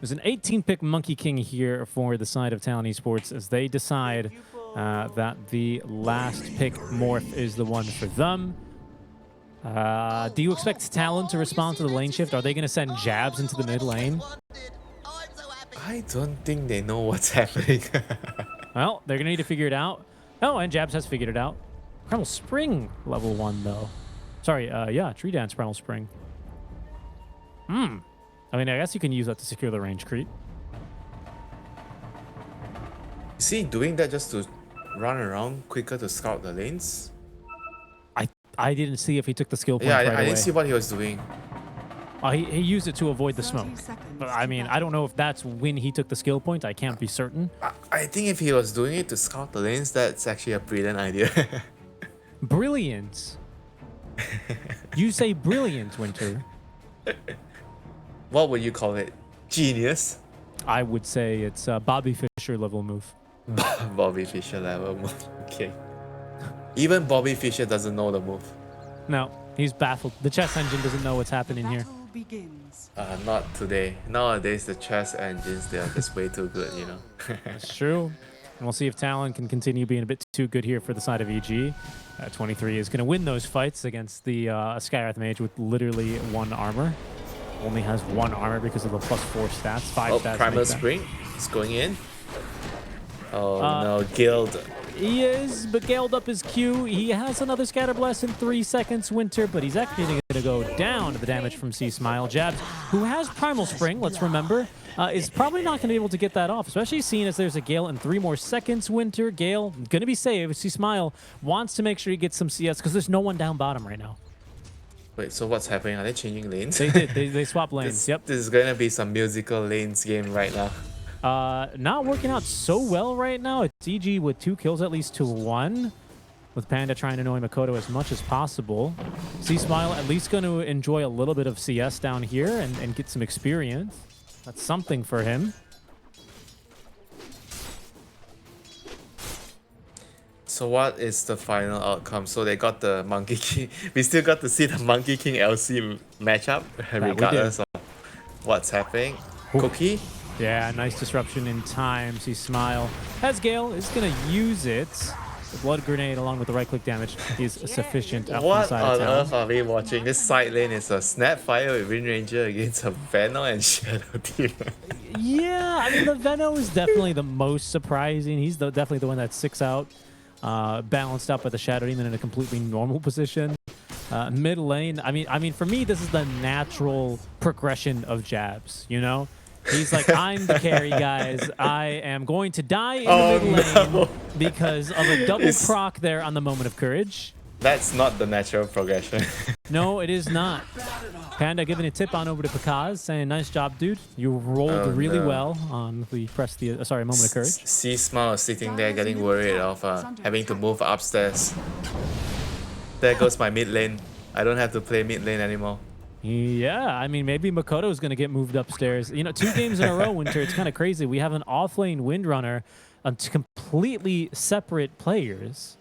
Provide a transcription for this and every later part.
There's an 18-pick Monkey King here for the side of Talon Esports as they decide that the last pick morph is the one for them. Do you expect Talon to respond to the lane shift? Are they going to send jabs into the mid lane? I don't think they know what's happening. Well, they're going to need to figure it out. Oh, and Jabs has figured it out. Primal Spring level 1, though. Sorry, yeah, Tree Dance Primal Spring. I mean, I guess you can use that to secure the range creep. Is he doing that just to run around quicker to scout the lanes? I didn't see if he took the skill point Yeah, right I away. didn't see what he was doing. He used it to avoid the smoke. But I mean, I don't know if that's when he took the skill point. I can't be certain. I think if he was doing it to scout the lanes, that's actually a brilliant idea. Brilliant. You say brilliant, Winter. What would you call it? Genius? I would say it's a Bobby Fischer level move. Bobby Fischer level move. Okay. Even Bobby Fischer doesn't know the move. No, he's baffled. The chess engine doesn't know what's happening here. Not today. Nowadays, the chess engines, they are just way too good, you know. That's true. And we'll see if Talon can continue being a bit too good here for the side of EG. 23 is going to win those fights against the Skywrath Mage with literally 1 armor. Only has 1 armor because of the +4 stats. 5 stats. Primal Spring is going in. Oh no, Guild. He is, but Galed up his Q. He has another Scatter Blast in 3 seconds, Winter, but he's actually going to go down to the damage from C Smile. Jabs, who has Primal Spring, let's remember, is probably not going to be able to get that off, especially seeing as there's a Gale in 3 more seconds, Winter. Gale going to be saved. C Smile wants to make sure he gets some CS because there's no one down bottom right now. Wait, so what's happening? Are they changing lanes? They did. They swapped lanes. Yep. This is going to be some musical lanes game right now. Not working out so well right now. It's EG with 2 kills, at least to 1. With Panda trying to annoy Makoto as much as possible. C-Smile at least going to enjoy a little bit of CS down here and get some experience. That's something for him. So what is the final outcome? So they got the Monkey King. We still got to see the Monkey King LC matchup, regardless of what's happening. Ooh. Cookie? Yeah, nice disruption in time. See Smile as Gale is going to use it. The blood grenade along with the right-click damage is sufficient out What from the on side of earth are we watching? This side lane is a Snapfire with Wind Ranger against a Venom and Shadow Demon. Yeah, I mean, the Venom is definitely the most surprising. He's definitely the one that sticks out. Balanced out by the Shadow Demon in a completely normal position. Mid lane, I mean, for me, this is the natural progression of Jabs, you know? He's like, I'm the carry, guys. I am going to die in the mid lane because of a double proc there on the Moment of Courage. That's not the natural progression. No, it is not. Panda giving a tip on over to Pakaz, saying, nice job, dude. You rolled really well on the Moment of Courage. C-Smile sitting there getting worried of having to move upstairs. There goes my mid lane. I don't have to play mid lane anymore. Yeah, I mean, maybe Makoto is going to get moved upstairs. You know, 2 games in a row, Winter, it's kind of crazy. We have an off-lane Windrunner on completely separate players.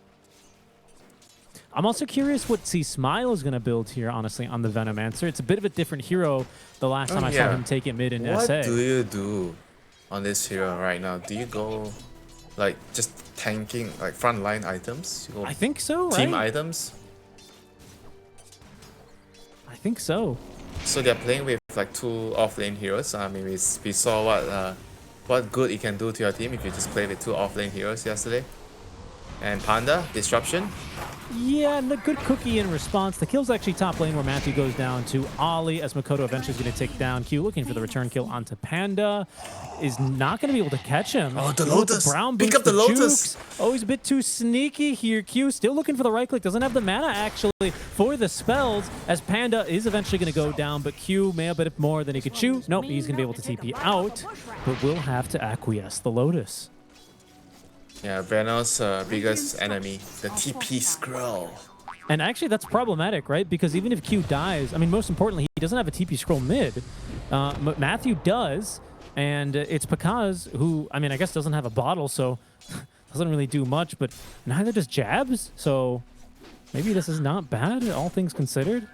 I'm also curious what C-Smile is going to build here, honestly, on the Venomancer. It's a bit of a different hero the last time I saw him take it mid in what SA. What do you do on this hero right now? Do you go, like, just tanking, like, frontline items? You go I think so, right? Team items? I think so. So they're playing with, like, 2 off-lane heroes. I mean, we saw what good it can do to your team if you just play with 2 off-lane heroes yesterday. And Panda, Disruption. Yeah, and the good cookie in response. The kill's actually top lane where Matthew goes down to Ollie as Makoto eventually is going to take down Q, looking for the return kill onto Panda. Is not going to be able to catch him. Oh, the Lotus. The brown Pick up the Lotus. Jukes. Oh, he's a bit too sneaky here. Q still looking for the right click. Doesn't have the mana, actually, for the spells, as Panda is eventually going to go down, but Q may have a bit more than he could chew. Nope, he's going to be able to TP out, but will have to acquiesce the Lotus. Yeah, Venom's biggest enemy, the TP Scroll. And actually, that's problematic, right? Because even if Q dies, I mean, most importantly, he doesn't have a TP scroll mid. Matthew does, and it's Pakaz who, I mean, I guess doesn't have a bottle, so doesn't really do much, but neither does Jabs, so maybe this is not bad, all things considered.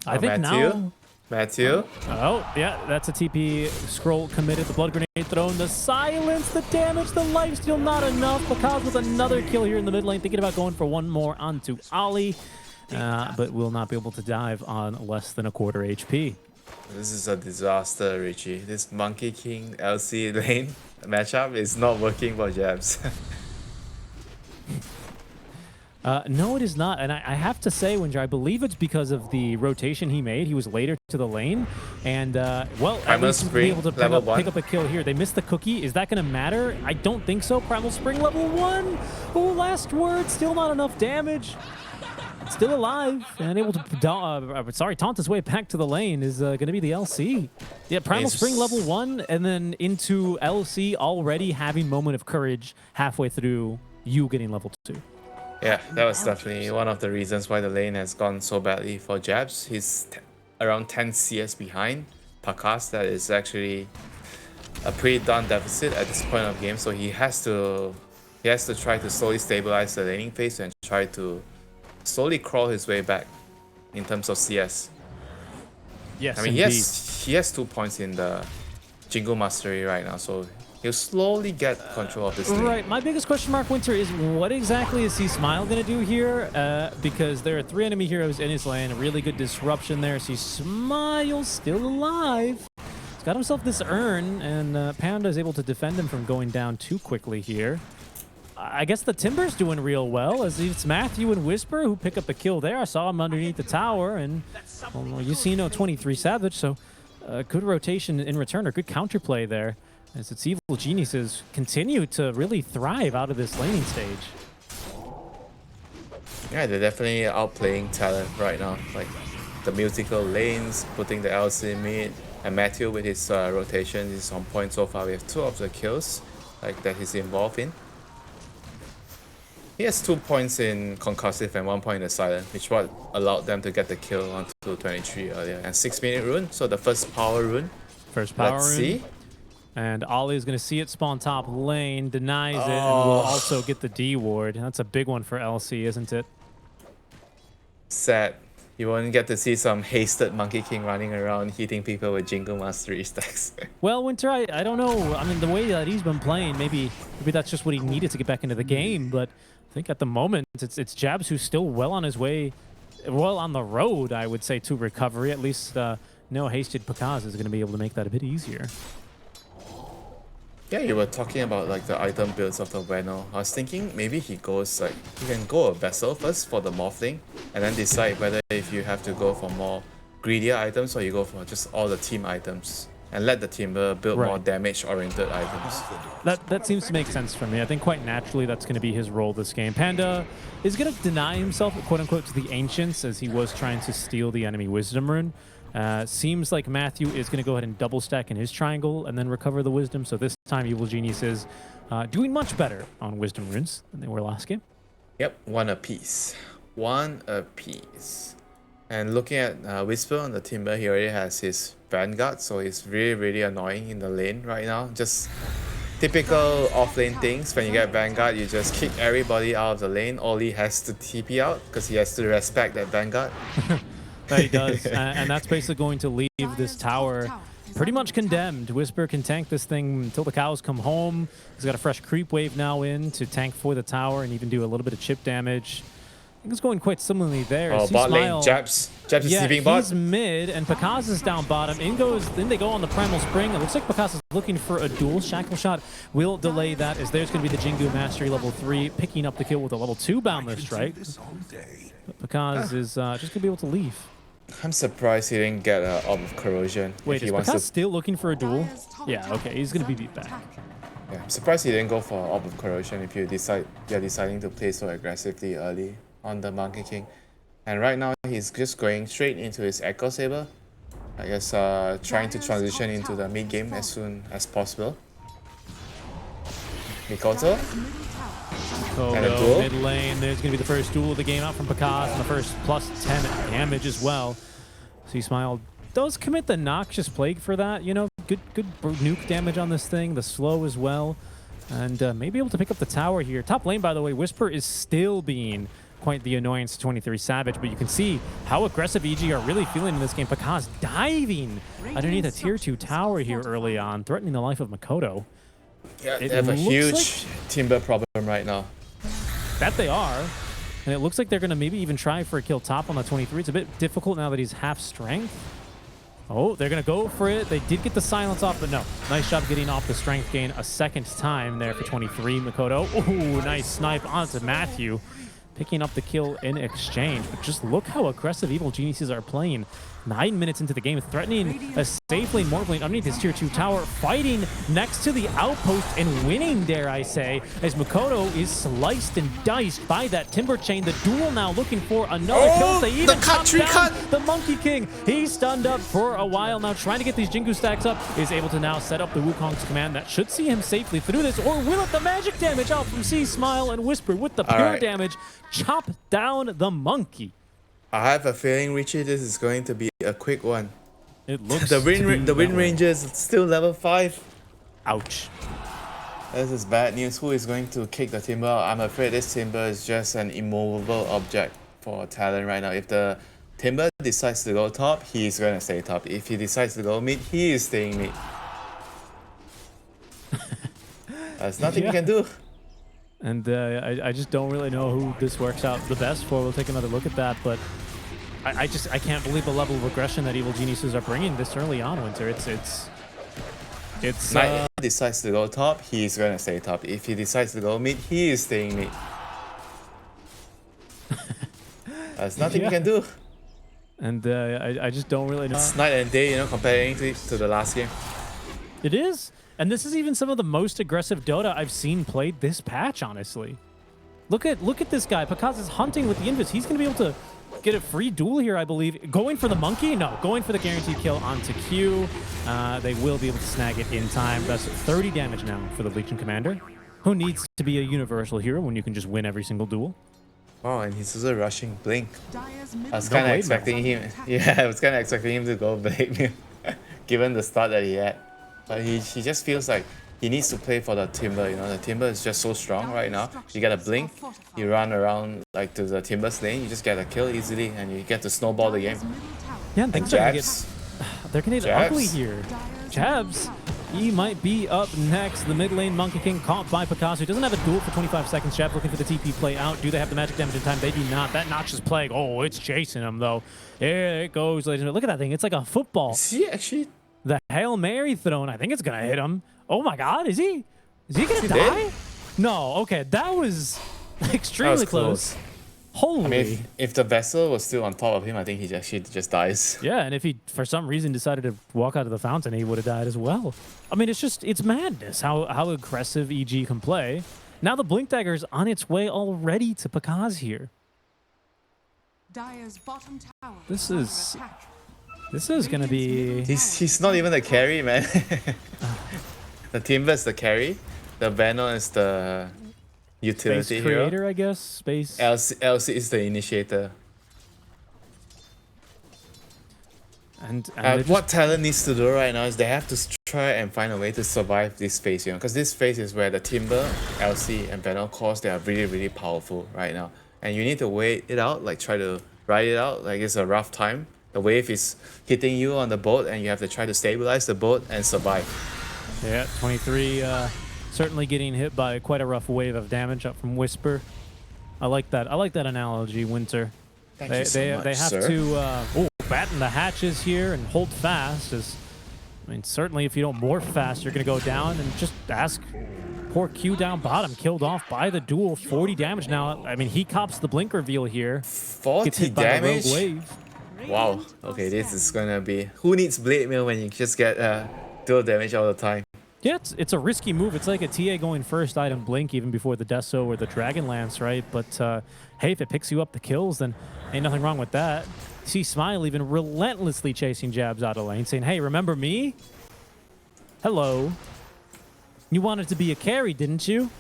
I think Matthew? now Matthew. Oh, yeah, that's a TP scroll committed. The blood grenade thrown, the silence, the damage, the lifesteal, not enough. Bakaz with another kill here in the mid lane, thinking about going for one more onto Ollie, but will not be able to dive on less than a quarter HP. This is a disaster, Richie. This Monkey King LC lane matchup is not working for Jabs. No, it is not. And I have to say, Winger, I believe it's because of the rotation he made. He was later to the lane. And, well, at Primal least he'll be Spring, able to pick up a kill here. They missed the cookie. Is that going to matter? I don't think so. Primal Spring level 1. Oh, last word. Still not enough damage. Still alive and able to, taunt his way back to the lane is going to be the LC. Yeah, Primal Spring level 1 and then into LC already having Moment of Courage halfway through you getting level 2. Yeah, that was definitely one of the reasons why the lane has gone so badly for Jabs. He's around 10 CS behind Bakaz. That is actually a pretty darn deficit at this point of game. So he has to try to slowly stabilize the laning phase and try to slowly crawl his way back in terms of CS. Yes, I mean, indeed. he has 2 points in the Jingle Mastery right now, so he'll slowly get control of this lane. Right. My biggest question mark, Winter, is what exactly is C-Smile going to do here? Because there are 3 enemy heroes in his lane. A really good disruption there. C-Smile's still alive. He's got himself this urn, and Panda is able to defend him from going down too quickly here. I guess the Timber's doing real well, as it's Matthew and Whisper who pick up a kill there. I saw him underneath the tower, and well, you see no 23 Savage, so good rotation in return, or good counterplay there, as its evil geniuses continue to really thrive out of this laning stage. Yeah, they're definitely outplaying Talon right now. Like the musical lanes, putting the LC mid, and Matthew with his rotation is on point so far. We have 2 of the kills that he's involved in. He has 2 points in concussive and 1 point in the silent, which what allowed them to get the kill onto 23 earlier. And 6-minute rune, so the first power rune. First power Let's rune. see. And Ollie is going to see it spawn top lane, denies it, and will also get the D ward. That's a big one for LC, isn't it? Sad. You won't get to see some hasted Monkey King running around hitting people with Jingle Mastery stacks. Well, Winter, I don't know. I mean, the way that he's been playing, maybe that's just what he needed to get back into the game. But I think at the moment, it's Jabs who's still well on his way, well on the road, I would say, to recovery. At least no hasted Bakaz is going to be able to make that a bit easier. Yeah, you were talking about the item builds of the Veno. I was thinking maybe he goes you can go a vessel first for the Morphling and then decide whether if you have to go for more greedier items or you go for just all the team items and let the Timber build more damage oriented items. That seems to make sense for me. I think quite naturally that's going to be his role this game. Panda is going to deny himself, quote unquote, to the Ancients as he was trying to steal the enemy Wisdom Rune. Seems like Matthew is going to go ahead and double stack in his triangle and then recover the Wisdom. So this time Evil Genius is doing much better on Wisdom Runes than they were last game. Yep, 1 apiece. 1 apiece. And looking at Whisper on the Timber, he already has his Vanguard, so he's really, really annoying in the lane right now. Just typical off-lane things. When you get Vanguard, you just kick everybody out of the lane. Oli has to TP out because he has to respect that Vanguard. That he does, and that's basically going to leave this tower pretty much condemned. Whisper can tank this thing until the cows come home. He's got a fresh creep wave now in to tank for the tower and even do a little bit of chip damage. I think it's going quite similarly there. Oh, bot lane, Jabs is sleeping bot. He's mid, and Bakaz is down bottom. Then they go on the Primal Spring. It looks like Bakaz is looking for a duel. Shackle Shot will delay that, as there's going to be the Jingu Mastery level 3, picking up the kill with a level 2 Boundless Strike. But Bakaz is just going to be able to leave. I'm surprised he didn't get an Orb of Corrosion. Wait, is Bakaz still looking for a duel? Yeah, okay, he's going to be beat back. Yeah, I'm surprised he didn't go for Orb of Corrosion if you're deciding to play so aggressively early on the Monkey King. And right now, he's just going straight into his Echo Saber. I guess trying to transition into the mid game as soon as possible. Mikoto. And a duel. Mid lane, there's going to be the first duel of the game out from Bakaz, and the first plus 10 damage as well. C-Smile does commit the Noxious Plague for that, you know, good nuke damage on this thing, the slow as well, and maybe able to pick up the tower here. Top lane, by the way, Whisper is still being quite the annoyance to 23 Savage, but you can see how aggressive EG are really feeling in this game. Pakaz diving underneath a tier 2 tower here early on, threatening the life of Makoto. Yeah, they have a huge timber problem right now. That they are. And it looks like they're going to maybe even try for a kill top on the 23. It's a bit difficult now that he's half strength. Oh, they're going to go for it. They did get the silence off, but no. Nice job getting off the strength gain a second time there for 23, Makoto. Oh, nice snipe onto Matthew, picking up the kill in exchange. But just look how aggressive Evil Geniuses are playing. 9 minutes into the game, threatening a safe lane Morph lane underneath his tier 2 tower, fighting next to the outpost and winning, dare I say, as Makoto is sliced and diced by that timber chain. The duel now looking for another kill. They even chop down the Monkey King. He's stunned up for a while now, trying to get these Jingu stacks up, is able to now set up the Wukong's command that should see him safely through this, or will it? The magic damage out from C Smile and Whisper with the pure damage, chop down the monkey. I have a feeling, Richie, this is going to be a quick one. It looks the Wind Ranger is still level 5. Ouch. This is bad news. Who is going to kick the timber out? I'm afraid this timber is just an immovable object for Talon right now. If the timber decides to go top, he's going to stay top. If he decides to go mid, he is staying mid. There's nothing you can do. And I just don't really know who this works out the best for. We'll take another look at that, but I can't believe the level of aggression that Evil Geniuses are bringing this early on, Winter. If he decides to go top, he's gonna stay top. If he decides to go mid, he is staying mid. There's nothing you can do. And I just don't really know. It's night and day, you know, comparing to the last game. It is. And this is even some of the most aggressive Dota I've seen played this patch, honestly. Look at this guy. Pakaz is hunting with the Invis. He's going to be able to get a free duel here, I believe. Going for the monkey? No. Going for the guaranteed kill onto Q. They will be able to snag it in time. That's 30 damage now for the Legion Commander. Who needs to be a universal hero when you can just win every single duel? Oh, and he's also rushing Blink. I was kind of expecting him. Yeah, I was kind of expecting him to go Blink, given the start that he had. But he just feels like he needs to play for the timber, you know. The timber is just so strong right now. You get a blink, you run around like to the timber's lane, you just get a kill easily, and you get to snowball the game. Yeah, and things are gonna get, they're gonna get ugly here. Jabs, he might be up next. The mid lane Monkey King caught by Picasso. Doesn't have a duel for 25 seconds. Jabs looking for the TP play out. Do they have the magic damage in time? They do not. That Noxious Plague. Oh, it's chasing him though. There it goes, ladies and gentlemen. Look at that thing. It's like a football. Is he actually? The Hail Mary thrown, I think it's gonna hit him. Oh my god, is he gonna die? Dead? No, okay, that was extremely close. Holy. I mean, if the vessel was still on top of him, I think he actually just dies. Yeah, and if he, for some reason, decided to walk out of the fountain, he would have died as well. I mean, it's madness how aggressive EG can play. Now the Blink Dagger's on its way already to Pakaz here. This is gonna be... He's not even the carry, man. The Timber is the carry. The Venom is the utility Space creator, hero. I guess. Space. LC is the initiator. And what Talon needs to do right now is they have to try and find a way to survive this phase, you know, because this phase is where the Timber, LC, and Venom cores, they are really, really powerful right now. And you need to wait it out, like try to ride it out, like it's a rough time. The wave is hitting you on the boat, and you have to try to stabilize the boat and survive. Yeah, 23 certainly getting hit by quite a rough wave of damage up from Whisper. I like that. I like that analogy, Winter. Thank you so much, they have to batten the hatches here and hold fast. I mean, certainly if you don't morph fast, you're going to go down. And just ask poor Q down bottom, killed off by the duel. 40 damage now. I mean, he cops the blink reveal here. 40 damage? Wave. Wow. Okay, this is gonna be... Who needs Blade Mail when you just get dual damage all the time? Yeah, it's a risky move. It's like a TA going first item blink even before the Deso or the Dragon Lance, right? But hey, if it picks you up the kills, then ain't nothing wrong with that. See Smile even relentlessly chasing jabs out of lane, saying, hey, remember me? Hello. You wanted to be a carry, didn't you?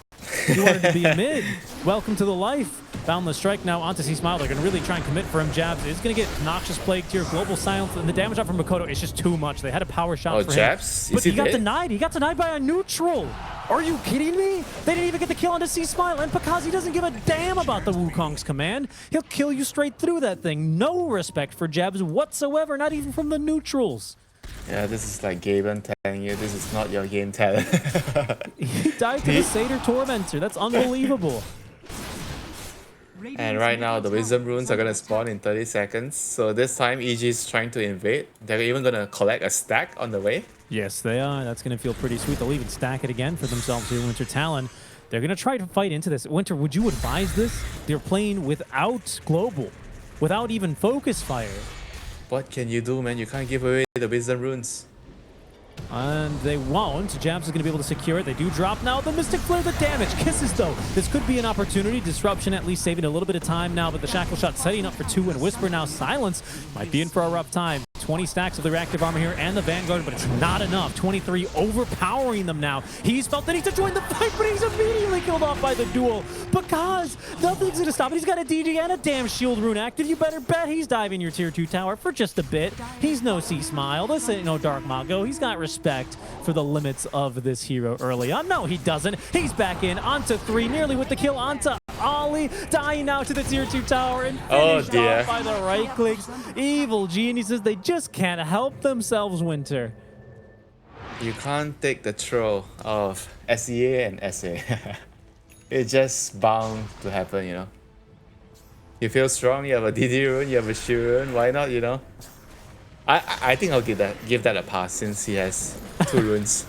You wanted to be a mid. Welcome to the life. Boundless Strike now onto C Smile. They're going to really try and commit for him. Jabs is going to get Noxious Plague here. Global Silence. And the damage out from Makoto is just too much. They had a power shot for Jabs? him. But he got denied. He got denied by a neutral. Are you kidding me? They didn't even get the kill onto C-Smile, and Pakazi doesn't give a damn about the Wukong's command. He'll kill you straight through that thing. No respect for jabs whatsoever, not even from the neutrals. Yeah, this is like Gaben telling you this is not your game, Talon. He died to the Satyr Tormentor. That's unbelievable. And right now, the Wisdom Runes are gonna spawn in 30 seconds. So this time, EG is trying to invade. They're even gonna collect a stack on the way. Yes, they are. That's going to feel pretty sweet. They'll even stack it again for themselves here, Winter Talon. They're going to try to fight into this. Winter, would you advise this? They're playing without Global, without even Focus Fire. What can you do, man? You can't give away the Wisdom Runes. And they won't. Jabs is going to be able to secure it. They do drop now. The Mystic Flare, the damage. Kisses, though. This could be an opportunity. Disruption at least saving a little bit of time now, but the Shackle Shot setting up for 2, and Whisper now Silence might be in for a rough time. 20 stacks of the reactive armor here and the Vanguard, but it's not enough. 23 overpowering them now. He's felt the need to join the fight, but he's immediately killed off by the duel because nothing's going to stop it. He's got a DG and a damn shield rune active. You better bet he's diving your tier 2 tower for just a bit. He's no C-Smile. This ain't no Dark Mago. He's got respect for the limits of this hero early on. No, he doesn't. He's back in onto 3, nearly with the kill onto Ollie, dying now to the tier 2 tower and finished off by the right clicks. Evil Geniuses, they just can't help themselves, Winter. You can't take the throw of SEA and SA. It's just bound to happen, you know. You feel strong, you have a DD rune, you have a shield rune, why not, you know? I think I'll give that a pass since he has 2 runes.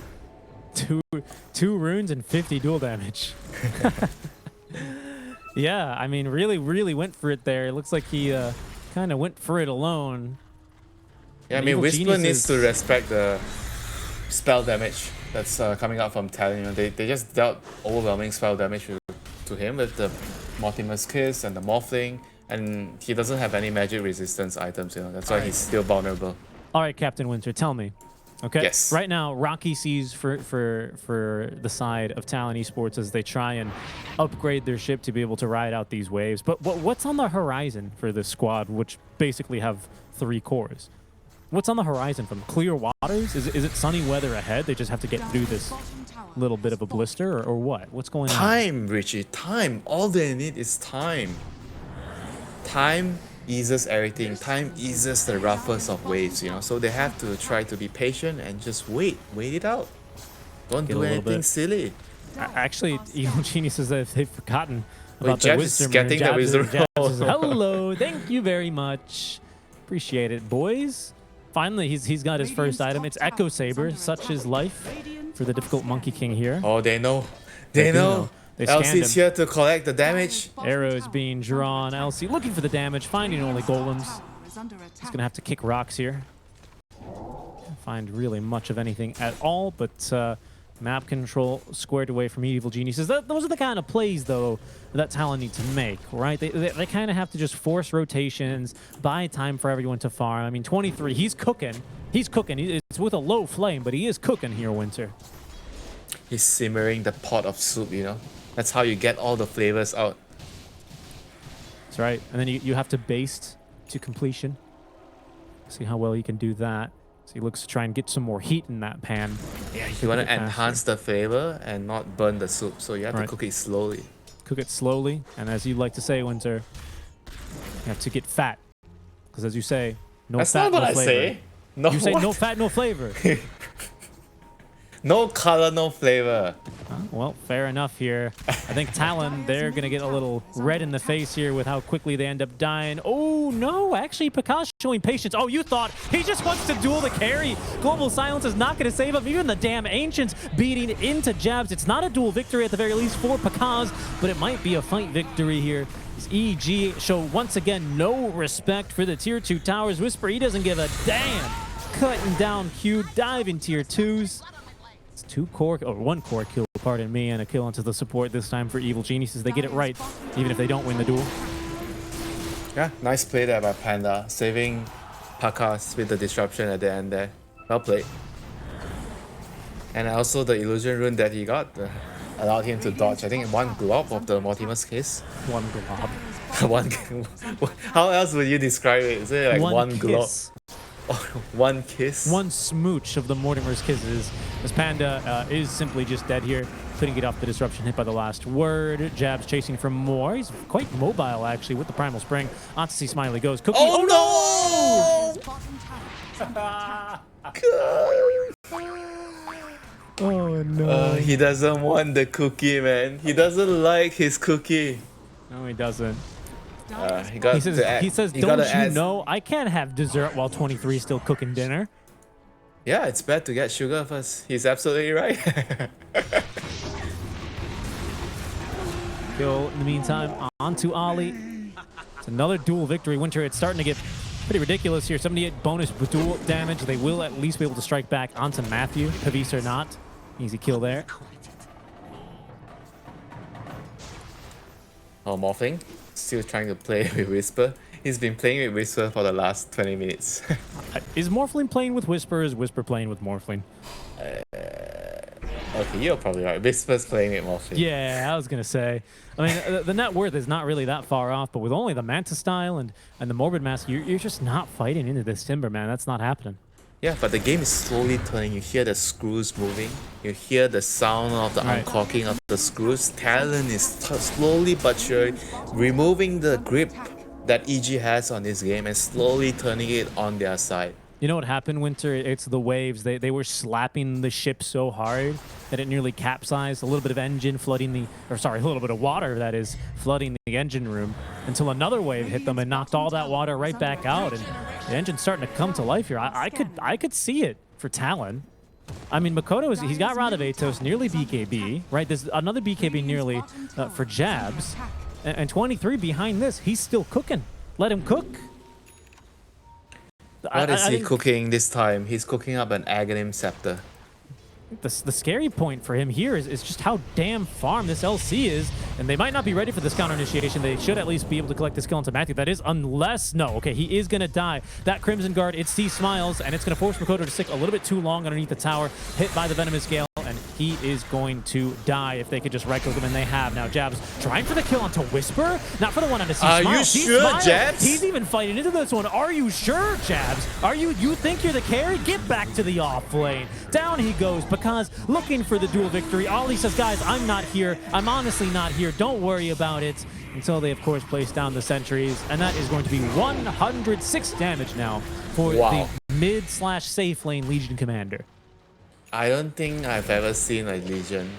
Two runes and 50 dual damage. Yeah, I mean, really went for it there. It looks like he kind of went for it alone. Yeah, I mean, Whisper needs to respect the spell damage that's coming out from Talon. You know, they just dealt overwhelming spell damage to him with the Mortimer's Kiss and the Morphling, and he doesn't have any magic resistance items, you know, that's why he's still vulnerable. All right, Captain Winter, tell me. Okay. Yes. Right now, Rocky sees for the side of Talon Esports as they try and upgrade their ship to be able to ride out these waves. But what's on the horizon for this squad, which basically have 3 cores? What's on the horizon from clear waters? Is it sunny weather ahead? They just have to get through this little bit of a blister, or what? What's going on? Time, Richie. Time. All they need is time. Time eases everything. Time eases the roughest of waves, you know. So they have to try to be patient and just wait it out. Don't do anything silly. Actually, Evil Geniuses, they've forgotten about the Jabs wisdom. is getting the wisdom. Hello, thank you very much. Appreciate it, boys. Finally, he's got his first item. It's Echo Saber, such is life for the difficult Monkey King here. Oh, they know. They know. They LC's here to collect the damage. Arrows being drawn. LC looking for the damage, finding only golems. He's gonna have to kick rocks here. Can't find really much of anything at all, but map control squared away from Evil Geniuses. Those are the kind of plays, though, that Talon need to make, right? They kind of have to just force rotations, buy time for everyone to farm. I mean, 23, he's cooking. He's cooking. It's with a low flame, but he is cooking here, Winter. He's simmering the pot of soup, you know. That's how you get all the flavors out. That's right. And then you have to baste to completion. See how well he can do that. So he looks to try and get some more heat in that pan. Yeah, you want to enhance the flavor and not burn the soup. So you have to cook it slowly. Cook it slowly. And as you like to say, Winter, you have to get fat. Because as you say, no fat, no flavor. That's not what I say. No, you say no fat, no flavor. No color, no flavor. Well, fair enough here. I think Talon, they're going to get a little red in the face here with how quickly they end up dying. Oh, no. Actually, Pakash showing patience. Oh, you thought he just wants to duel the carry. Global Silence is not going to save him. Even the damn Ancients beating into jabs. It's not a duel victory at the very least for Pakaz, but it might be a fight victory here. EG show once again no respect for the tier 2 towers. Whisper, he doesn't give a damn. Cutting down Q, diving tier 2s. It's 1 core kill, pardon me, and a kill onto the support this time for Evil Geniuses. They get it right, even if they don't win the duel. Yeah, nice play there by Panda, saving Pakas with the disruption at the end there. Well played. And also the illusion rune that he got allowed him to dodge, I think, 1 glob of the Mortimer's Kiss. 1 glob. How else would you describe it? Is it like 1 glob? One kiss. One smooch of the Mortimer's kisses. This Panda is simply just dead here. Couldn't get off the disruption hit by the last word. Jabs chasing for more. He's quite mobile, actually, with the Primal Spring. On to see Smiley goes. Cookie. Oh, no! Oh, no. He doesn't want the cookie, man. He doesn't like his cookie. No, he doesn't. He got He says, to add, he says, he don't gotta you add- know I can't have dessert while 23 is still cooking dinner? Yeah, it's bad to get sugar first. He's absolutely right. Kill in the meantime. On to Ollie. It's another duel victory. Winter, it's starting to get pretty ridiculous here. 78 bonus duel damage. They will at least be able to strike back onto Matthew. Pavis or not. Easy kill there. Oh, Morphling, still trying to play with Whisper. He's been playing with Whisper for the last 20 minutes. Is Morphling playing with Whisper or is Whisper playing with Morphling? Okay, you're probably right. Whisper's playing with Morphling. Yeah, I was going to say. I mean, the net worth is not really that far off, but with only the Manta style and the Morbid Mask, you're just not fighting into this Timber, man. That's not happening. Yeah, but the game is slowly turning. You hear the screws moving. You hear the sound of the uncorking of the screws. Talon is slowly but surely removing the grip that EG has on this game and slowly turning it on their side. You know what happened, Winter? It's the waves. They were slapping the ship so hard that it nearly capsized. A little bit of engine flooding the, or sorry, a little bit of water, that is, flooding the engine room until another wave hit them and knocked all that water right back out. And the engine's starting to come to life here. I could see it for Talon. I mean, Makoto, he's got Radavatos, nearly BKB, right? There's another BKB nearly for Jabs. And 23 behind this, he's still cooking. Let him cook. What is he cooking this time? He's cooking up an Aghanim Scepter. The scary point for him here is just how damn farm this LC is, and they might not be ready for this counter initiation. They should at least be able to collect this kill onto Matthew. That is, unless, no, okay, he is gonna die. That Crimson Guard, it sees Smiles, and it's gonna force Makoto to stick a little bit too long underneath the tower, hit by the Venomous Gale, and he is going to die if they could just right-click him, and they have. Now Jabs trying for the kill onto Whisper, not for the one onto Smiles. Are you sure, Jabs? He's even fighting into this one. Are you sure, Jabs? You think you're the carry? Get back to the off lane. Down he goes, because looking for the duel victory. Ollie says, guys, I'm not here. I'm honestly not here. Don't worry about it. Until they, of course, place down the sentries. And that is going to be 106 damage now for the mid/safe lane Legion Commander. I don't think I've ever seen a Legion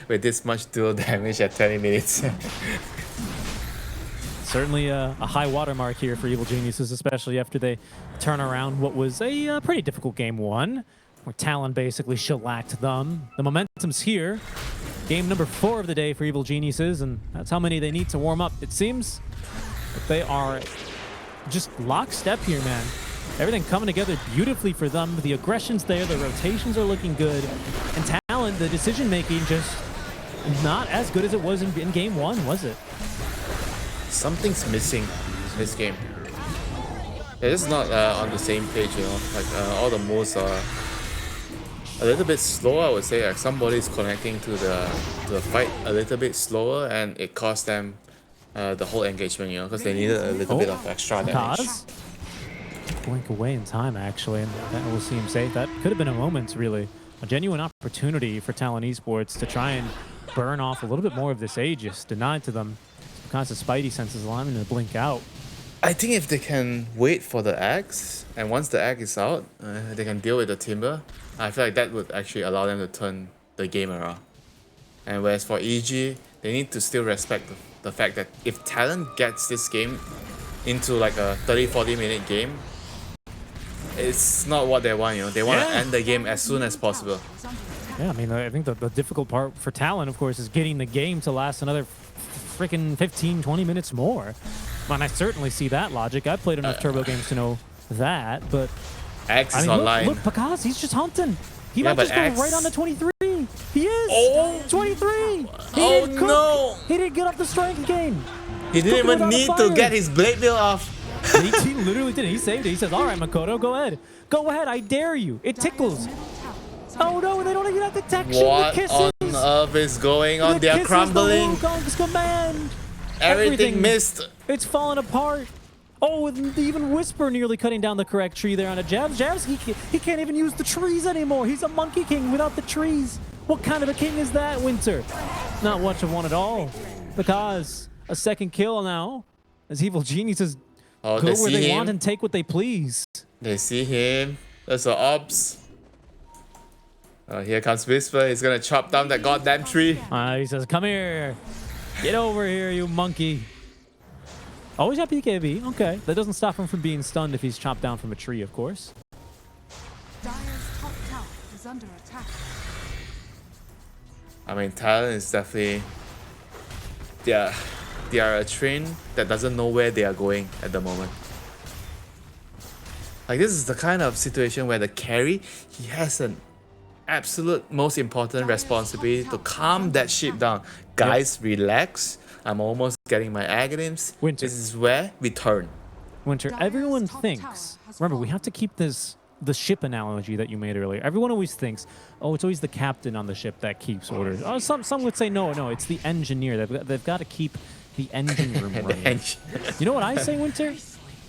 with this much dual damage at 20 minutes. Certainly a high watermark here for Evil Geniuses, especially after they turn around what was a pretty difficult game one, where Talon basically shellacked them. The momentum's here. Game number 4 of the day for Evil Geniuses, and that's how many they need to warm up. It seems that they are just lockstep here, man. Everything coming together beautifully for them. The aggression's there, the rotations are looking good, and Talon, the decision-making just not as good as it was in game 1, was it? Something's missing in this game. They're just not on the same page, you know. Like all the moves are a little bit slower, I would say. Like somebody's connecting to the fight a little bit slower, and it cost them the whole engagement, you know, because they needed a little bit of extra damage. Blink away in time, actually, and that will see him safe. That could have been a moment, really. A genuine opportunity for Talon Esports to try and burn off a little bit more of this Aegis, denied to them because the Spidey senses allowing them to blink out. I think if they can wait for the axe, and once the axe is out, they can deal with the Timber, I feel like that would actually allow them to turn the game around. And whereas for EG, they need to still respect the fact that if Talon gets this game into like a 30-40 minute game, it's not what they want, you know. They want to end the game as soon as possible. Yeah, I mean, I think the difficult part for Talon, of course, is getting the game to last another freaking 15-20 minutes more. And I certainly see that logic. I've played enough turbo games to know that, but Axe is online. Look, Pakaz, he's just hunting. He might just go right on the 23. He is. Oh, 23. No. He didn't get off the strength game. He didn't even need to get his blade bill off. He literally didn't. He saved it. He says, all right, Makoto, go ahead. Go ahead. I dare you. It tickles. Oh, no, they don't even have detection. What on earth is going on? They're crumbling. The Wukong's command. Everything missed. It's falling apart. Oh, and even Whisper nearly cutting down the correct tree there on a Jabs. Jabs, he can't even use the trees anymore. He's a monkey king without the trees. What kind of a king is that, Winter? Not much of one at all. Because a second kill now, as Evil Geniuses go where they want and take what they please. They see him. There's the ops. Here comes Whisper. He's gonna chop down that goddamn tree. He says, come here. Get over here, you monkey. Always got PKB. Okay. That doesn't stop him from being stunned if he's chopped down from a tree, of course. Dire's top tower is under attack. I mean, Talon is definitely... They are a train that doesn't know where they are going at the moment. Like, this is the kind of situation where the carry, he has an absolute most important responsibility to calm that ship down. Guys, relax. I'm almost getting my Aghanims. Winter. This is where we turn. Winter, everyone thinks... Remember, we have to keep this... The ship analogy that you made earlier. Everyone always thinks, oh, it's always the captain on the ship that keeps orders. Oh, some would say, no, it's the engineer. They've got to keep the engine room running. You know what I say, Winter?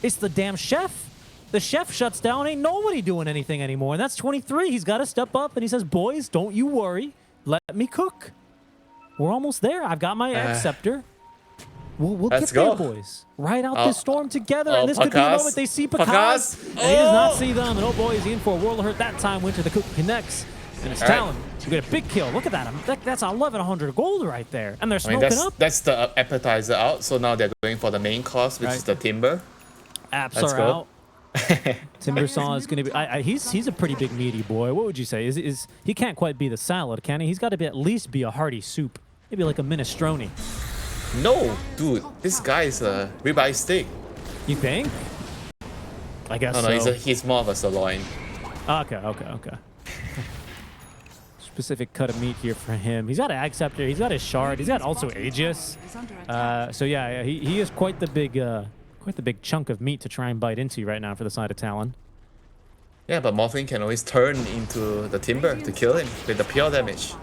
It's the damn chef. The chef shuts down. Ain't nobody doing anything anymore. And that's 23. He's got to step up and he says, boys, don't you worry. Let me cook. We're almost there. I've got my X scepter. We'll get there, boys. Ride out this storm together. And this could be the moment they see Pakaz. And he does not see them. And oh boy, is he in for a world of hurt that time. Winter, the cook connects. And it's Talon. We get a big kill. Look at that. That's 1,100 gold right there. And they're smoking up. That's the appetizer out. So now they're going for the main course, which is the timber. Apps are out. Timber Saw is going to be... he's a pretty big meaty boy. What would you say? Is he can't quite be the salad, can he? He's got to be at least be a hearty soup. Maybe like a minestrone. No, dude. This guy is a ribeye steak. You think? I guess no, so. He's more of a sirloin. Okay. Specific cut of meat here for him. He's got an Scepter. He's got his shard. He's got also Aegis. So yeah, he is quite the big chunk of meat to try and bite into right now for the side of Talon. Yeah, but Morphling can always turn into the timber to kill him with the pure damage.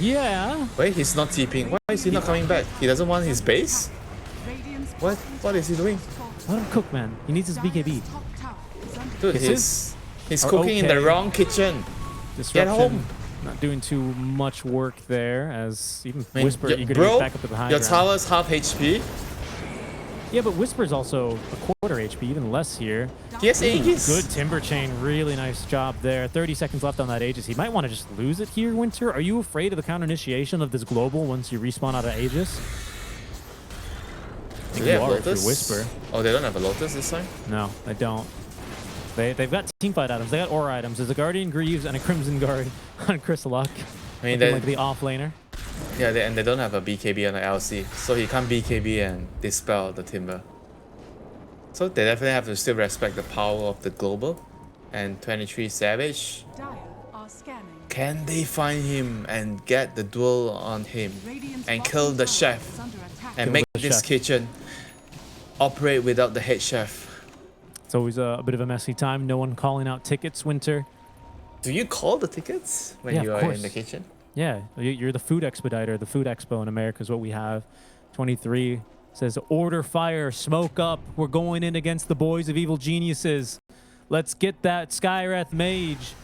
Yeah. Wait, he's not TPing. Why is he not coming back? He doesn't want his base? What is he doing? Let him cook, man. He needs his BKB. Dude, he's cooking in the wrong kitchen. Disruption. Get home. Not doing too much work there, as even Whisper eager to bro, get back up to the high your ground. tower's half HP. Yeah, but Whisper's also a quarter HP, even less here. He has Aegis. Good Timber Chain, really nice job there. 30 seconds left on that Aegis. He might want to just lose it here, Winter. Are you afraid of the counter initiation of this global once you respawn out of Aegis? I think Do they you have are if you're Lotus? Whisper. Oh, they don't have a Lotus this time? No, they don't. They've got teamfight items. They got aura items. There's a Guardian Greaves and a Crimson Guard on Chrysalok. I mean, like the off laner. Yeah, and they don't have a BKB on the LC, so he can't BKB and dispel the Timber. So they definitely have to still respect the power of the global. And 23 Savage. Can they find him and get the duel on him and kill the chef and make this kitchen operate without the head chef? It's always a bit of a messy time. No one calling out tickets, Winter. Do you call the tickets when you are in the kitchen? Yeah, you're the food expediter. The food expo in America is what we have. 23 says, order fire, smoke up. We're going in against the boys of Evil Geniuses. Let's get that Skywrath Mage.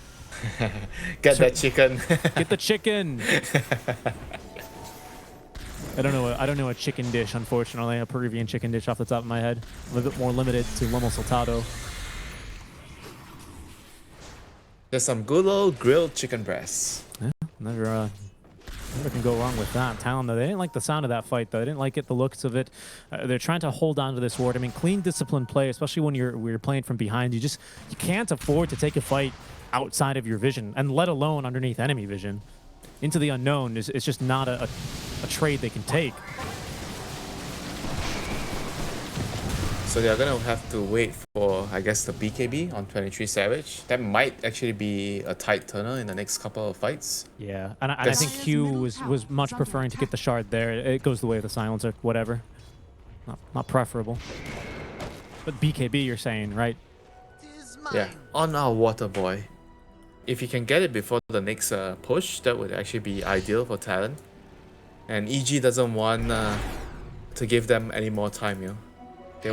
Get that chicken. Get the chicken. I don't know a chicken dish, unfortunately. A Peruvian chicken dish off the top of my head. A little bit more limited to lomo saltado. There's some good old grilled chicken breasts. Yeah, never can go wrong with that. Talon, though, they didn't like the sound of that fight, though. They didn't like it, the looks of it. They're trying to hold on to this ward. I mean, clean, disciplined play, especially when you're playing from behind. You can't afford to take a fight outside of your vision, and let alone underneath enemy vision. Into the unknown is just not a trade they can take. So they're gonna have to wait for, I guess, the BKB on 23 Savage. That might actually be a tight turner in the next couple of fights. Yeah, and I think Q was much preferring to get the shard there. It goes the way of the silencer, whatever. Not preferable. But BKB, you're saying, right? Yeah, on our water boy. If you can get it before the next push, that would actually be ideal for Talon. And EG doesn't want to give them any more time, you know. They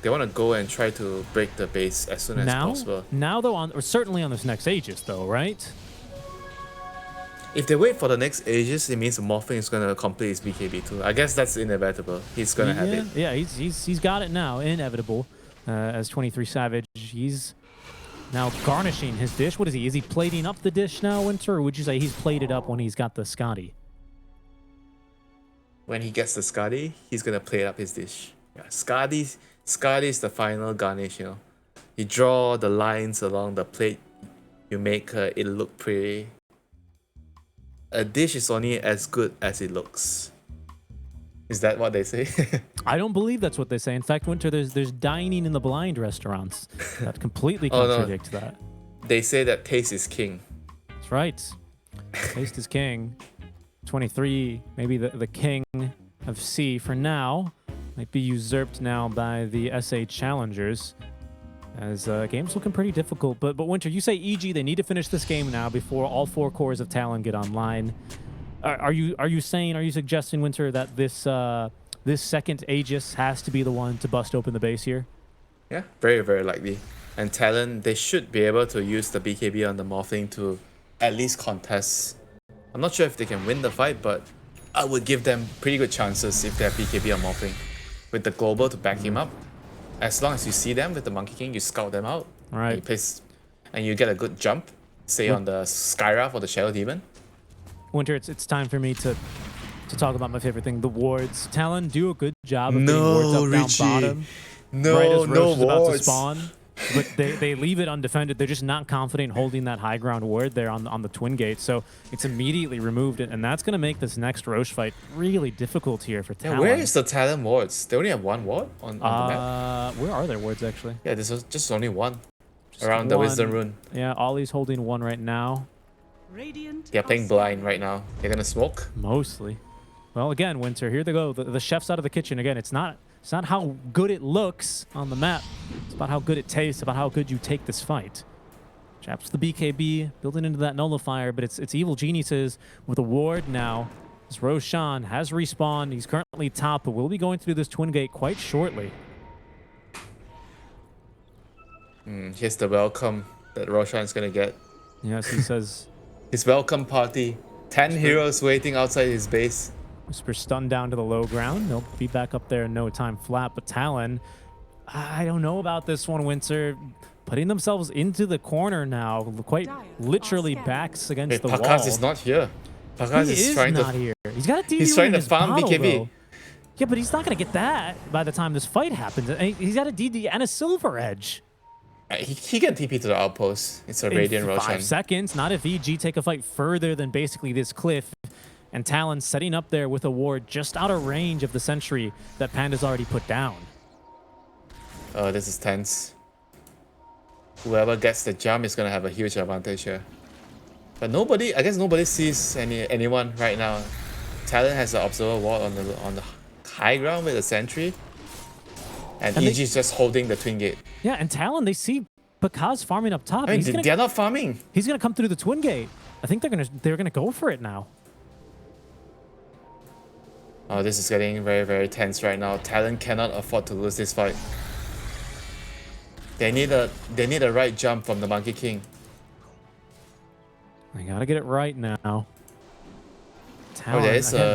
wanna go and try to break the base as soon as possible. Now though, or certainly on this next Aegis though, right? If they wait for the next Aegis, it means Morphing is gonna complete his BKB too. I guess that's inevitable. He's gonna have it. Yeah, he's got it now. Inevitable. As 23 Savage, he's now garnishing his dish. What is he? Is he plating up the dish now, Winter? Or would you say he's plated up when he's got the Scotty? When he gets the Scotty, he's gonna plate up his dish. Yeah, Scotty's the final garnish, you know. You draw the lines along the plate, you make it look pretty. A dish is only as good as it looks. Is that what they say? I don't believe that's what they say. In fact, Winter, there's dining in the blind restaurants that completely contradict that. They say that taste is king. That's right. Taste is king. 23, maybe the king of C for now, might be usurped now by the SA challengers. As game's looking pretty difficult, but Winter, you say EG they need to finish this game now before all 4 cores of Talon get online. Are you suggesting, Winter, that this second Aegis has to be the one to bust open the base here? Yeah, very, very likely. And Talon, they should be able to use the BKB on the Morphling to at least contest. I'm not sure if they can win the fight, but I would give them pretty good chances if they have BKB on Morphling. With the global to back him up. As long as you see them with the Monkey King, you scout them out. Right. And you get a good jump, say on the Skywrath or the Shadow Demon. Winter, it's time for me to talk about my favorite thing, the wards. Talon do a good job of getting wards up Richie. down bottom. No, right as Roche no is about to wards. spawn. But they leave it undefended. They're just not confident holding that high ground ward there on the Twin Gate. So it's immediately removed, and that's going to make this next Roche fight really difficult here for Talon. Yeah, where is the Talon wards? They only have one ward on the map. Where are their wards, actually? Yeah, there's just only one. Just around the one. Wisdom Rune. Yeah, Ollie's holding one right now. Radiant They're playing blind right now. They're gonna smoke. Mostly. Well, again, Winter, here they go. The chef's out of the kitchen. Again, it's not how good it looks on the map. It's about how good it tastes, about how good you take this fight. Chaps the BKB, building into that nullifier, but it's Evil Geniuses with a ward now. As Roshan has respawned. He's currently top, but we'll be going through this Twin Gate quite shortly. Here's the welcome that Roshan's gonna get. Yes, he says... His welcome party. 10 heroes waiting outside his base. Whisper stunned down to the low ground. They'll be back up there in no time flat. But Talon, I don't know about this one, Winter. Putting themselves into the corner now, quite literally backs against the wall. Pakas is not here. Pakas is trying not to. here. He's got a DD He's trying in to his farm bottle, BKB. though. Yeah, but he's not going to get that by the time this fight happens. He's got a DD and a Silver Edge. He can TP to the outpost. It's a Radiant Roshan. 5 seconds. Not if EG take a fight further than basically this cliff. And Talon setting up there with a ward just out of range of the sentry that Panda's already put down. Oh, this is tense. Whoever gets the jump is gonna have a huge advantage here. But nobody, I guess nobody sees anyone right now. Talon has an observer ward on the high ground with a sentry. And EG is just holding the Twin Gate. Yeah, and Talon, they see Pakaz farming up top. I mean, they're not farming. He's gonna come through the Twin Gate. I think they're gonna go for it now. Oh, this is getting very, very tense right now. Talon cannot afford to lose this fight. They need a right jump from the Monkey King. They gotta get it right now. Talon,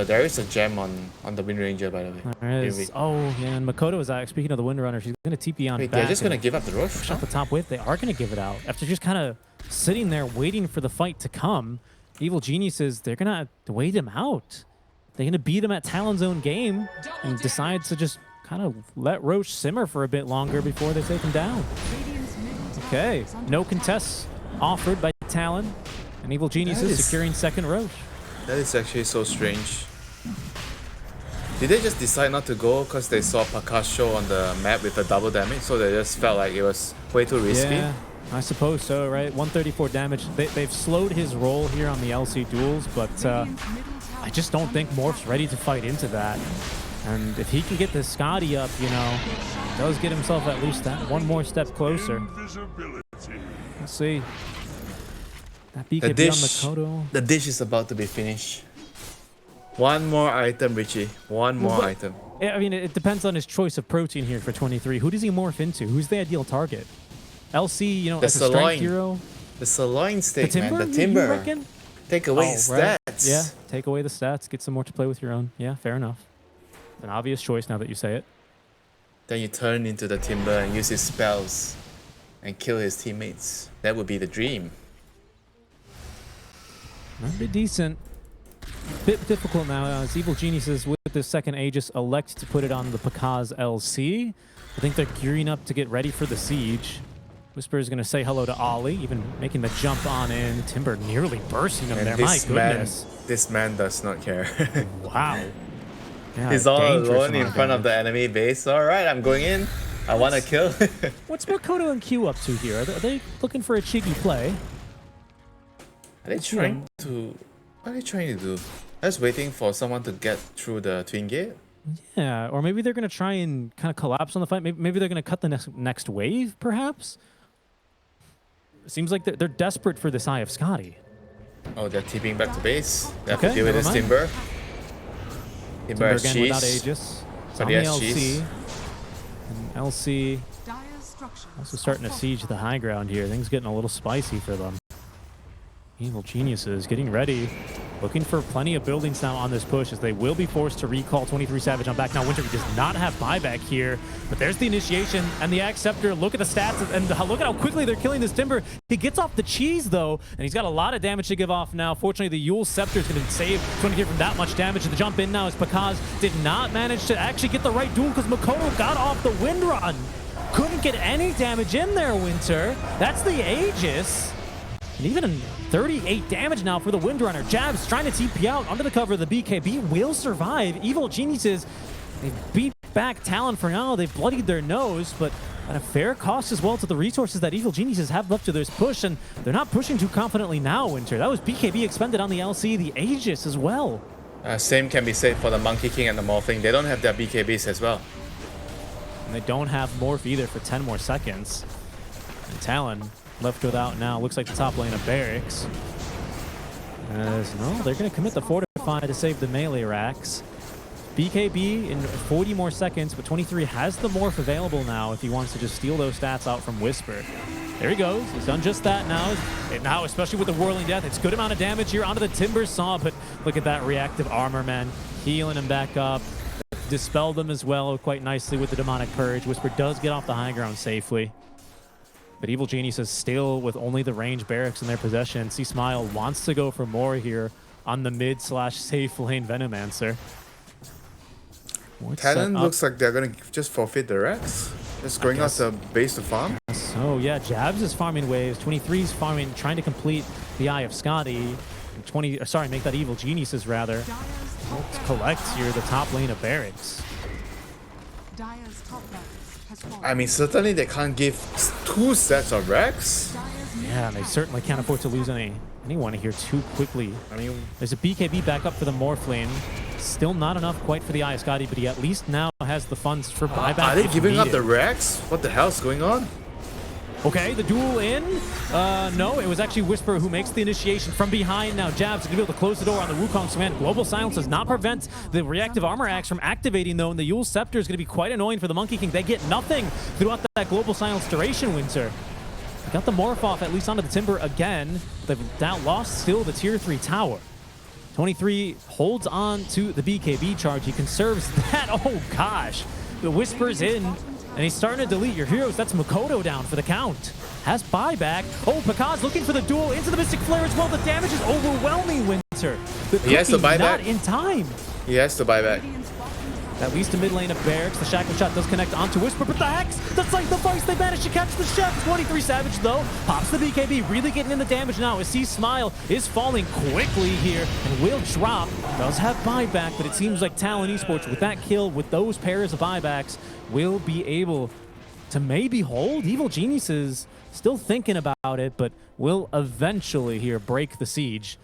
there is a gem on the Wind Ranger, by the way. There is. Oh, yeah, and Makoto is speaking of the Wind Runner, she's gonna TP on Wait, back. they're just gonna give up the rush? Shut the top wave. They are gonna give it out after just kind of sitting there waiting for the fight to come. Evil Geniuses, they're gonna wait him out. They're gonna beat him at Talon's own game and decide to just kind of let Roche simmer for a bit longer before they take him down. Okay, no contests offered by Talon, and Evil Geniuses securing second Roche. That is actually so strange. Did they just decide not to go because they saw Pakas show on the map with the double damage, so they just felt like it was way too risky? Yeah, I suppose so, right? 134 damage. They've slowed his roll here on the LC duels, but I just don't think Morph's ready to fight into that. And if he can get the Scotty up, you know, does get himself at least that one more step closer. Let's see. That BKB on Makoto. The dish is about to be finished. One more item, Richie. One more item. I mean, it depends on his choice of protein here for 23. Who does he morph into? Who's the ideal target? LC, you know, The as a strength sirloin. hero. The sirloin steak, The timber? man. The You timber. reckon? Take away Oh, his right. stats. Yeah, take away the stats. Get some more to play with your own. Yeah, fair enough. An obvious choice now that you say it. Then you turn into the timber and use his spells and kill his teammates. That would be the dream. That'd be decent. Bit difficult now as Evil Geniuses with the second Aegis elect to put it on the Pakaz LC. I think they're gearing up to get ready for the siege. Whisper is going to say hello to Ollie, even making the jump on in. Timber nearly bursting him And there. My goodness. this man does not care. Wow. Yeah, He's all dangerous alone in amount of front of the damage. enemy base. All right, I'm going in. I want to kill. What's Makoto and Q up to here? Are they looking for a cheeky play? Are they trying to... What are they trying to do? Just waiting for someone to get through the twin gate? Yeah, or maybe they're going to try and kind of collapse on the fight. Maybe they're going to cut the next wave, perhaps? It seems like they're desperate for this Eye of Scotty. Oh, they're tipping back to base. They have Okay, to deal with never this mind. timber. Timber has again without cheese. Aegis. It's But on he the has LC. cheese. And LC Dire's structures also starting to siege the high ground here. Things getting a little spicy for them. Evil Geniuses getting ready. Looking for plenty of buildings now on this push as they will be forced to recall 23 Savage on back. Now Winter does not have buyback here, but there's the initiation and the Axe Scepter. Look at the stats and look at how quickly they're killing this Timber. He gets off the cheese though, and he's got a lot of damage to give off now. Fortunately, the Yule Scepter is going to save 23 from that much damage. The jump in now is Pakaz did not manage to actually get the right duel because Makoto got off the wind run. Couldn't get any damage in there, Winter. That's the Aegis. And even 38 damage now for the Windrunner. Jabs trying to TP out under the cover of the BKB will survive. Evil Geniuses, they beat back Talon for now. They've bloodied their nose, but at a fair cost as well to the resources that Evil Geniuses have left to this push, and they're not pushing too confidently now, Winter. That was BKB expended on the LC, the Aegis as well. Same can be said for the Monkey King and the Morphling. They don't have their BKBs as well. And they don't have Morph either for 10 more seconds. And Talon left without now. Looks like the top lane of Barracks. No, they're going to commit the Fortify to save the melee racks. BKB in 40 more seconds, but 23 has the Morph available now if he wants to just steal those stats out from Whisper. There he goes. He's done just that now. And now, especially with the Whirling Death, it's good amount of damage here onto the Timber Saw, but look at that reactive armor, man. Healing him back up. Dispelled them as well quite nicely with the Demonic Purge. Whisper does get off the high ground safely. But Evil Genius is still with only the range Barracks in their possession. C-Smile wants to go for more here on the mid/safe lane Venomancer. Talon looks like they're going to just forfeit the Rex. Just going out to base to farm. So yeah, Jabs is farming waves. 23's farming, trying to complete the Eye of Scotty. And make that Evil Geniuses rather. Let's collect here the top lane of Barracks. Dire's top barracks has fallen. I mean, certainly they can't give 2 sets of Rex. Yeah, and they certainly can't afford to lose anyone here too quickly. I mean, There's a BKB back up for the Morphling. Still not enough quite for the Eye of Scotty, but he at least now has the funds for buyback. are they if giving up needed. the Rex? What the hell's going on? Okay, the duel in. No, it was actually Whisper who makes the initiation from behind now. Jabs going to be able to close the door on the Wukong's command. Global Silence does not prevent the reactive armor axe from activating though, and the Yule Scepter is going to be quite annoying for the Monkey King. They get nothing throughout that Global Silence duration, Winter. They got the Morph off at least onto the Timber again. They've now lost still the tier 3 tower. 23 holds on to the BKB charge. He conserves that. Oh gosh. The Whisper's in. And he's starting to delete your heroes. That's Makoto down for the count. Has buyback. Oh, Pakaz looking for the duel into the Mystic Flare as well. The damage is overwhelming, Winter. The He has to cookie buy not back. in time. He has to buy back. At least a mid lane of Barracks. The Shackle Shot does connect onto Whisper, but the Hex, the Sacrifice, they managed to catch the chef. 23 Savage, though, pops the BKB, really getting in the damage now as C-Smile is falling quickly here and will drop. Does have buyback, but it seems like Talon Esports, with that kill, with those pairs of buybacks, will be able to maybe hold. Evil Geniuses still thinking about it, but will eventually here break the siege.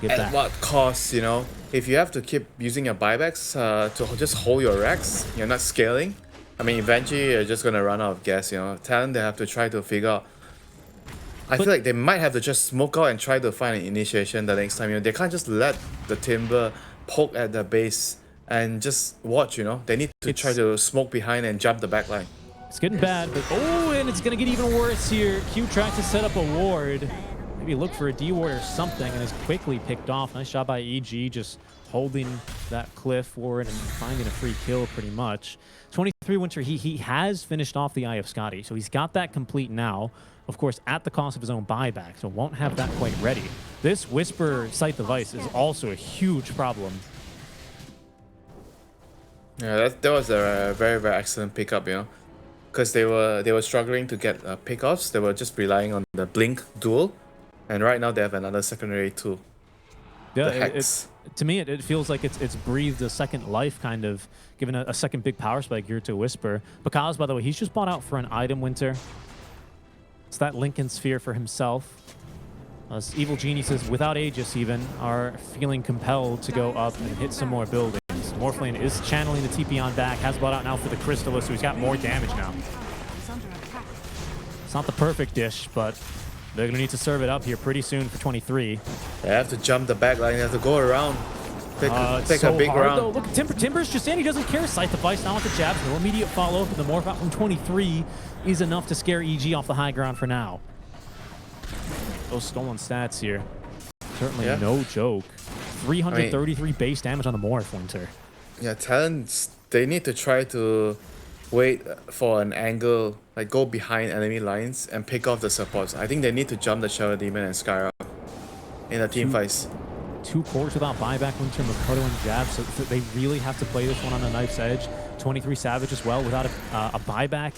Get At that. what cost, you know? If you have to keep using your buybacks to just hold your Rex, you're not scaling. I mean, eventually you're just gonna run out of gas, you know? Talent, they have to try to figure out. I feel like they might have to just smoke out and try to find an initiation the next time, you know? They can't just let the Timber poke at the base and just watch, you know. They need to try to smoke behind and jump the back line. It's getting bad, but oh, and it's going to get even worse here. Q tried to set up a ward. Maybe look for a D ward or something, and is quickly picked off. Nice shot by EG, just holding that cliff forward and finding a free kill pretty much. 23 Winter, he has finished off the Eye of Scotty, so he's got that complete now. Of course, at the cost of his own buyback, so won't have that quite ready. This Whisper sight device is also a huge problem. Yeah, that was a very, very excellent pickup, you know. Because they were struggling to get pickoffs. They were just relying on the Blink duel. And right now they have another secondary tool. Yeah, to me, it feels like it's breathed a second life, kind of, given a second big power spike here to Whisper. Because, by the way, he's just bought out for an item, Winter. It's that Lincoln Sphere for himself. Us evil geniuses, without Aegis even, are feeling compelled to go up and hit some more buildings. Morphling is channeling the TP on back, has bought out now for the Crystallis, so he's got more damage now. It's not the perfect dish, but they're going to need to serve it up here pretty soon for 23. They have to jump the back line, they have to go around. Take so a big hard, round. though. Look, Timber's just in, he doesn't care. Sight device now with the jabs, no immediate follow-up, and the morph out from 23 is enough to scare EG off the high ground for now. Those stolen stats here, certainly no joke. 333 base damage on the morph, Winter. Yeah, Talons, they need to try to wait for an angle, like go behind enemy lines and pick off the supports. I think they need to jump the Shadow Demon and Skyrock in the team fights. 2 cores without buyback, Winter, Makoto, and Jab, so they really have to play this one on a knife's edge. 23 Savage as well without a buyback.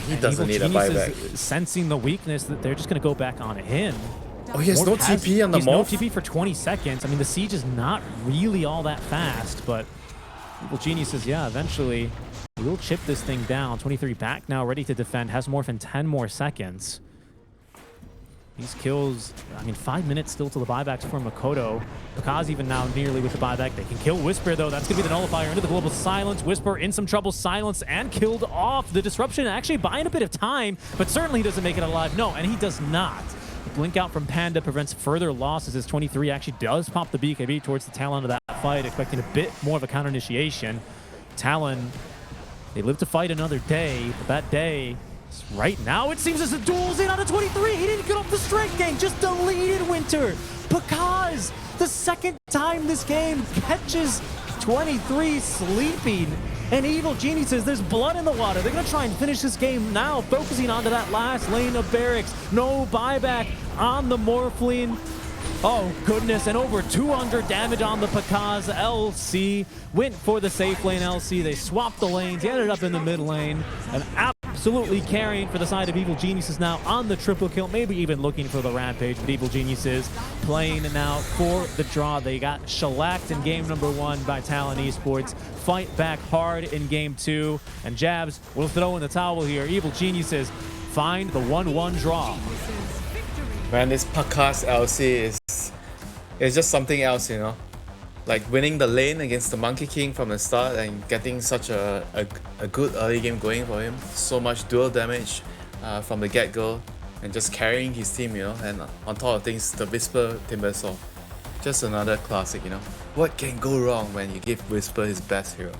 He doesn't need a buyback. Sensing the weakness that they're just going to go back on him. Oh, he has no TP on the morph? No TP for 20 seconds. I mean, the siege is not really all that fast, but Evil Geniuses, yeah, eventually will chip this thing down. 23 back now, ready to defend. Has morph in 10 more seconds. These kills, I mean, 5 minutes still to the buybacks for Makoto. Because even now nearly with the buyback, they can kill Whisper, though. That's going to be the nullifier into the global silence. Whisper in some trouble, silence, and killed off. The disruption actually buying a bit of time, but certainly doesn't make it alive. No, and he does not. The blink out from Panda prevents further losses as 23 actually does pop the BKB towards the Talon of that fight, expecting a bit more of a counter initiation. Talon, they live to fight another day, but that day, right now, it seems as the duel's in on a 23. He didn't get off the strike gang, just deleted Winter. Because the second time this game catches 23 sleeping. And Evil Geniuses, there's blood in the water. They're going to try and finish this game now, focusing onto that last lane of barracks. No buyback on the Morphling. Oh, goodness, and over 200 damage on the Pakaz. LC went for the safe lane. LC, they swapped the lanes. He ended up in the mid lane. And absolutely carrying for the side of Evil Geniuses now on the triple kill. Maybe even looking for the rampage, but Evil Geniuses playing now for the draw. They got shellacked in game number 1 by Talon Esports. Fight back hard in game 2. And Jabs will throw in the towel here. Evil Geniuses find the 1-1 draw. Man, this Pakaz LC is just something else, you know. Like winning the lane against the Monkey King from the start and getting such a good early game going for him. So much dual damage from the get-go and just carrying his team, you know. And on top of things, the Whisper Timbersaw. Just another classic, you know. What can go wrong when you give Whisper his best hero?